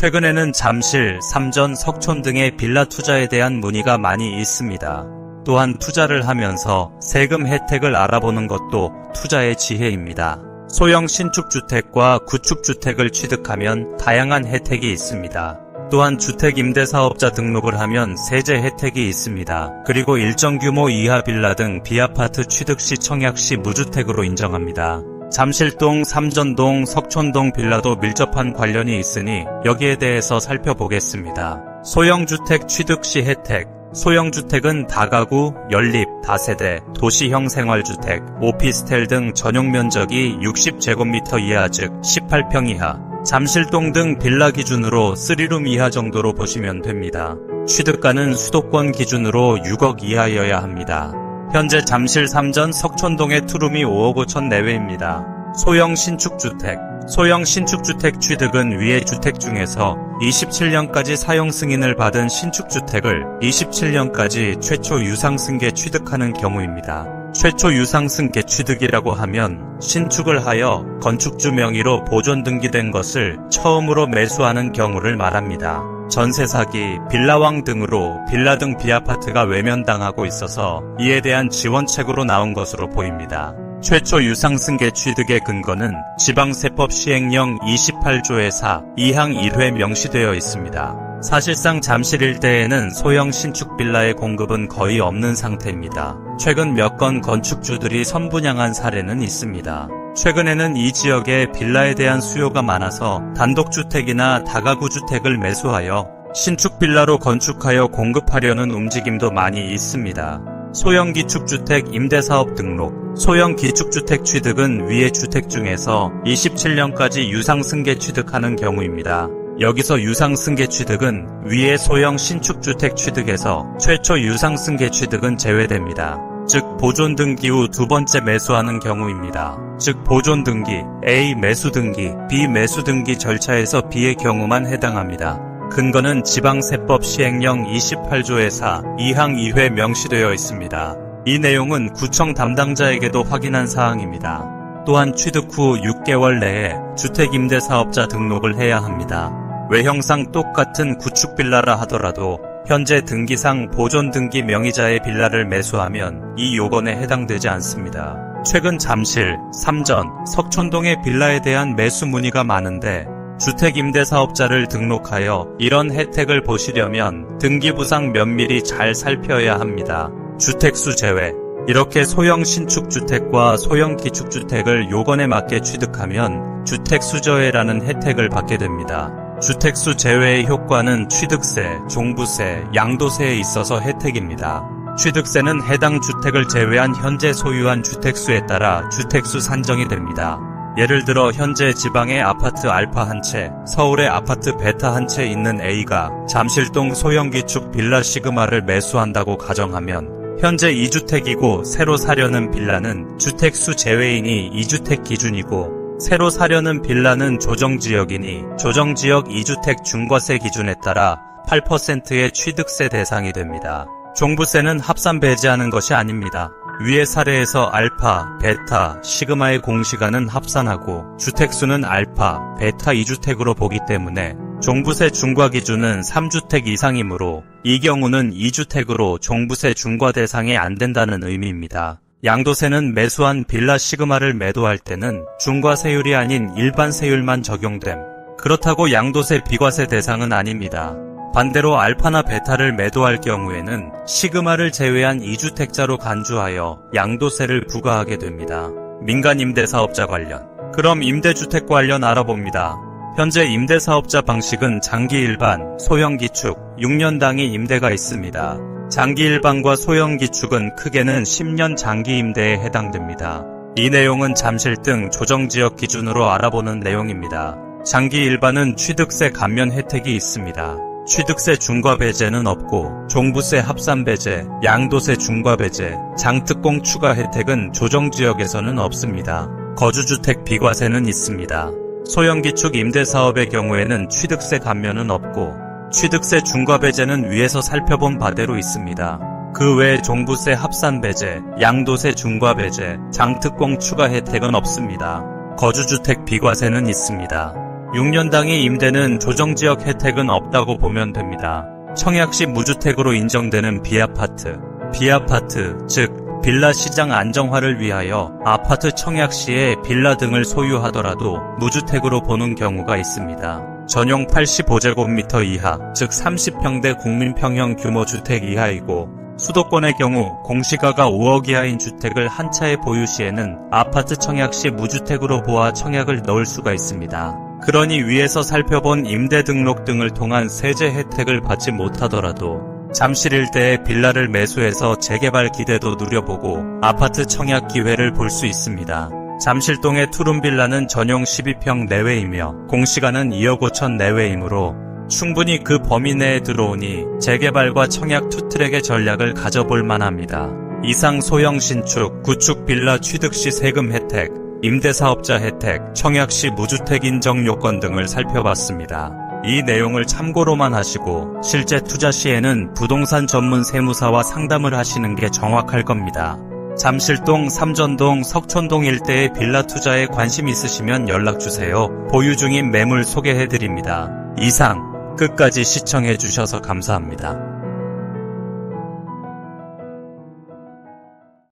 최근에는 잠실, 삼전, 석촌 등의 빌라 투자에 대한 문의가 많이 있습니다. 또한 투자를 하면서 세금 혜택을 알아보는 것도 투자의 지혜입니다. 소형 신축주택과 구축주택을 취득하면 다양한 혜택이 있습니다. 또한 주택임대사업자 등록을 하면 세제 혜택이 있습니다. 그리고 일정 규모 이하 빌라 등 비아파트 취득 시 청약 시 무주택으로 인정합니다. 잠실동, 삼전동, 석촌동 빌라도 밀접한 관련이 있으니 여기에 대해서 살펴보겠습니다. 소형주택 취득 시 혜택. 소형주택은 다가구, 연립, 다세대, 도시형 생활주택, 오피스텔 등 전용 면적이 60제곱미터 이하 즉 18평 이하, 잠실동 등 빌라 기준으로 3룸 이하 정도로 보시면 됩니다. 취득가는 수도권 기준으로 6억 이하여야 합니다. 현재 잠실 삼전 석촌동의 투룸이 5억 5천 내외입니다. 소형 신축주택. 소형 신축주택 취득은 위의 주택 중에서 27년까지 사용 승인을 받은 신축주택을 27년까지 최초 유상승계 취득하는 경우입니다. 최초 유상승계 취득이라고 하면 신축을 하여 건축주 명의로 보존 등기된 것을 처음으로 매수하는 경우를 말합니다. 전세 사기, 빌라왕 등으로 빌라 등 비아파트가 외면당하고 있어서 이에 대한 지원책으로 나온 것으로 보입니다. 최초 유상승계 취득의 근거는 지방세법 시행령 28조의 4, 2항 1회 명시되어 있습니다. 사실상 잠실 일대에는 소형 신축 빌라의 공급은 거의 없는 상태입니다. 최근 몇 건 건축주들이 선분양한 사례는 있습니다. 최근에는 이 지역에 빌라에 대한 수요가 많아서 단독주택이나 다가구 주택을 매수하여 신축 빌라로 건축하여 공급하려는 움직임도 많이 있습니다. 소형 기축주택 임대사업 등록. 소형 기축주택 취득은 위의 주택 중에서 27년까지 유상승계 취득하는 경우입니다. 여기서 유상승계 취득은 위의 소형 신축주택 취득에서 최초 유상승계 취득은 제외됩니다. 즉 보존 등기 후 두 번째 매수하는 경우입니다. 즉 보존 등기, A 매수 등기, B 매수 등기 절차에서 B의 경우만 해당합니다. 근거는 지방세법 시행령 28조의 4, 2항 2회 명시되어 있습니다. 이 내용은 구청 담당자에게도 확인한 사항입니다. 또한 취득 후 6개월 내에 주택임대사업자 등록을 해야 합니다. 외형상 똑같은 구축빌라라 하더라도 현재 등기상 보존 등기 명의자의 빌라를 매수하면 이 요건에 해당되지 않습니다. 최근 잠실, 삼전, 석촌동의 빌라에 대한 매수 문의가 많은데 주택임대사업자를 등록하여 이런 혜택을 보시려면 등기부상 면밀히 잘 살펴야 합니다. 주택수 제외. 이렇게 소형 신축주택과 소형 기축주택을 요건에 맞게 취득하면 주택수저해라는 혜택을 받게 됩니다. 주택수 제외의 효과는 취득세, 종부세, 양도세에 있어서 혜택입니다. 취득세는 해당 주택을 제외한 현재 소유한 주택수에 따라 주택수 산정이 됩니다. 예를 들어 현재 지방에 아파트 알파 한 채, 서울에 아파트 베타 한 채 있는 A가 잠실동 소형기축 빌라 시그마를 매수한다고 가정하면 현재 2주택이고 새로 사려는 빌라는 주택수 제외이니 2주택 기준이고 새로 사려는 빌라는 조정지역이니 조정지역 2주택 중과세 기준에 따라 8%의 취득세 대상이 됩니다. 종부세는 합산 배제하는 것이 아닙니다. 위의 사례에서 알파, 베타, 시그마의 공시가는 합산하고 주택수는 알파, 베타 2주택으로 보기 때문에 종부세 중과 기준은 3주택 이상이므로 이 경우는 2주택으로 종부세 중과 대상이 안 된다는 의미입니다. 양도세는 매수한 빌라 시그마를 매도할 때는 중과세율이 아닌 일반 세율만 적용됨. 그렇다고 양도세 비과세 대상은 아닙니다. 반대로 알파나 베타를 매도할 경우에는 시그마를 제외한 2주택자로 간주하여 양도세를 부과하게 됩니다. 민간 임대사업자 관련. 그럼 임대주택 관련 알아봅니다. 현재 임대사업자 방식은 장기 일반, 소형 기축, 6년 단위 임대가 있습니다. 장기 일반과 소형 기축은 크게는 10년 장기 임대에 해당됩니다. 이 내용은 잠실 등 조정지역 기준으로 알아보는 내용입니다. 장기 일반은 취득세 감면 혜택이 있습니다. 취득세 중과 배제는 없고 종부세 합산 배제, 양도세 중과 배제, 장특공 추가 혜택은 조정지역에서는 없습니다. 거주주택 비과세는 있습니다. 소형기축 임대사업의 경우에는 취득세 감면은 없고 취득세 중과 배제는 위에서 살펴본 바대로 있습니다. 그 외에 종부세 합산 배제, 양도세 중과 배제, 장특공 추가 혜택은 없습니다. 거주주택 비과세는 있습니다. 6년당의 임대는 조정지역 혜택은 없다고 보면 됩니다. 청약시 무주택으로 인정되는 B아파트, 즉 빌라 시장 안정화를 위하여 아파트 청약 시에 빌라 등을 소유하더라도 무주택으로 보는 경우가 있습니다. 전용 85제곱미터 이하, 즉 30평대 국민평형 규모 주택 이하이고 수도권의 경우 공시가가 5억 이하인 주택을 한 차례 보유 시에는 아파트 청약 시 무주택으로 보아 청약을 넣을 수가 있습니다. 그러니 위에서 살펴본 임대 등록 등을 통한 세제 혜택을 받지 못하더라도 잠실 일대에 빌라를 매수해서 재개발 기대도 누려보고 아파트 청약 기회를 볼 수 있습니다. 잠실동의 투룸빌라는 전용 12평 내외이며 공시가는 2억 5천 내외이므로 충분히 그 범위 내에 들어오니 재개발과 청약 투트랙의 전략을 가져볼 만합니다. 이상 소형 신축, 구축 빌라 취득 시 세금 혜택, 임대사업자 혜택, 청약 시 무주택 인정 요건 등을 살펴봤습니다. 이 내용을 참고로만 하시고 실제 투자 시에는 부동산 전문 세무사와 상담을 하시는 게 정확할 겁니다. 잠실동, 삼전동, 석촌동 일대의 빌라 투자에 관심 있으시면 연락주세요. 보유 중인 매물 소개해드립니다. 이상 끝까지 시청해주셔서 감사합니다.